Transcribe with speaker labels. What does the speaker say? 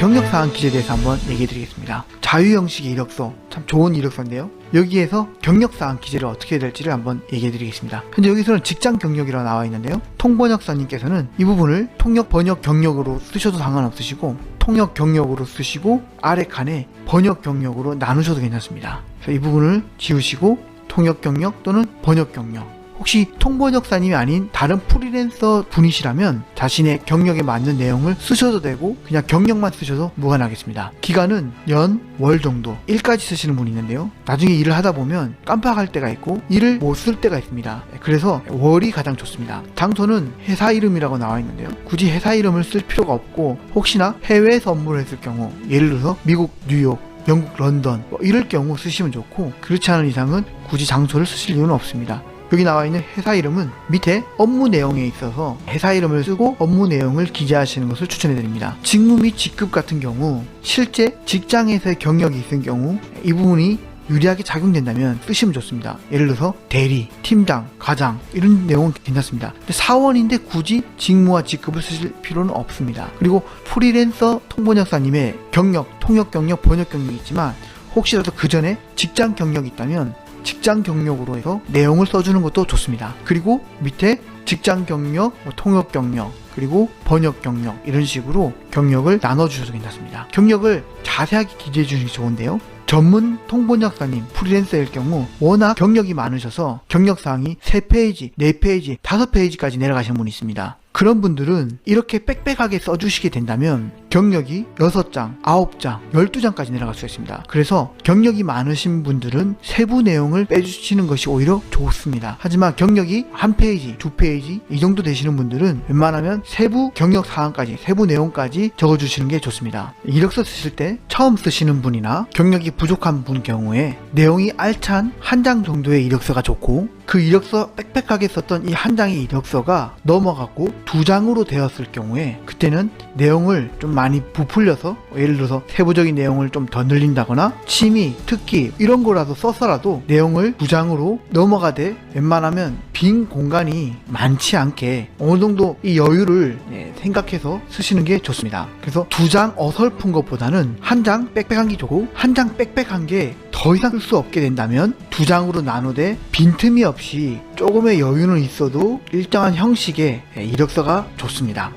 Speaker 1: 경력사항 기재에 대해서 한번 얘기해 드리겠습니다. 자유 형식의 이력서, 참 좋은 이력서인데요. 여기에서 경력사항 기재를 어떻게 해야 될지를 한번 얘기해 드리겠습니다. 현재 여기서는 직장 경력이라고 나와 있는데요. 통번역사님께서는 이 부분을 통역 번역 경력으로 쓰셔도 상관없으시고 통역 경력으로 쓰시고 아래 칸에 번역 경력으로 나누셔도 괜찮습니다. 그래서 이 부분을 지우시고 통역 경력 또는 번역 경력, 혹시 통번역사님이 아닌 다른 프리랜서 분이시라면 자신의 경력에 맞는 내용을 쓰셔도 되고 그냥 경력만 쓰셔도 무관하겠습니다. 기간은 연, 월 정도, 일까지 쓰시는 분이 있는데요. 나중에 일을 하다 보면 깜빡할 때가 있고 일을 못 쓸 때가 있습니다. 그래서 월이 가장 좋습니다. 장소는 회사 이름이라고 나와 있는데요. 굳이 회사 이름을 쓸 필요가 없고 혹시나 해외에서 업무를 했을 경우, 예를 들어서 미국 뉴욕, 영국 런던 이럴 경우 쓰시면 좋고, 그렇지 않은 이상은 굳이 장소를 쓰실 이유는 없습니다. 여기 나와 있는 회사 이름은 밑에 업무 내용에 있어서 회사 이름을 쓰고 업무 내용을 기재하시는 것을 추천해 드립니다. 직무 및 직급 같은 경우 실제 직장에서의 경력이 있을 경우 이 부분이 유리하게 작용된다면 쓰시면 좋습니다. 예를 들어서 대리, 팀장, 과장 이런 내용은 괜찮습니다. 근데 사원인데 굳이 직무와 직급을 쓰실 필요는 없습니다. 그리고 프리랜서 통번역사님의 경력, 통역 경력, 번역 경력이 있지만 혹시라도 그 전에 직장 경력이 있다면 직장 경력으로 해서 내용을 써주는 것도 좋습니다. 그리고 밑에 직장 경력, 통역 경력, 그리고 번역 경력 이런 식으로 경력을 나눠주셔도 괜찮습니다. 경력을 자세하게 기재해 주시기 좋은데요. 전문 통번역사님, 프리랜서일 경우 워낙 경력이 많으셔서 경력사항이 3페이지, 4페이지, 5페이지까지 내려가시는 분이 있습니다. 그런 분들은 이렇게 빽빽하게 써주시게 된다면 경력이 6장, 9장, 12장까지 내려갈 수 있습니다. 그래서 경력이 많으신 분들은 세부 내용을 빼주시는 것이 오히려 좋습니다. 하지만 경력이 1페이지, 2페이지 이 정도 되시는 분들은 웬만하면 세부 경력 사항까지, 세부 내용까지 적어주시는 게 좋습니다. 이력서 쓰실 때 처음 쓰시는 분이나 경력이 부족한 분 경우에 내용이 알찬 한 장 정도의 이력서가 좋고, 그 이력서 빽빽하게 썼던 이 한 장의 이력서가 넘어가고 2장으로 되었을 경우에 그때는 내용을 좀 많이 부풀려서, 예를 들어서 세부적인 내용을 좀 더 늘린다거나 취미, 특기 이런 거라도 써서라도 내용을 2장으로 넘어가되 웬만하면 빈 공간이 많지 않게 어느 정도 이 여유를 생각해서 쓰시는 게 좋습니다. 그래서 2장 어설픈 것보다는 한 장 빽빽한 게 좋고, 한 장 빽빽한 게 더 이상 쓸 수 없게 된다면 2장으로 나누되 빈틈이 없이 조금의 여유는 있어도 일정한 형식의 이력서가 좋습니다.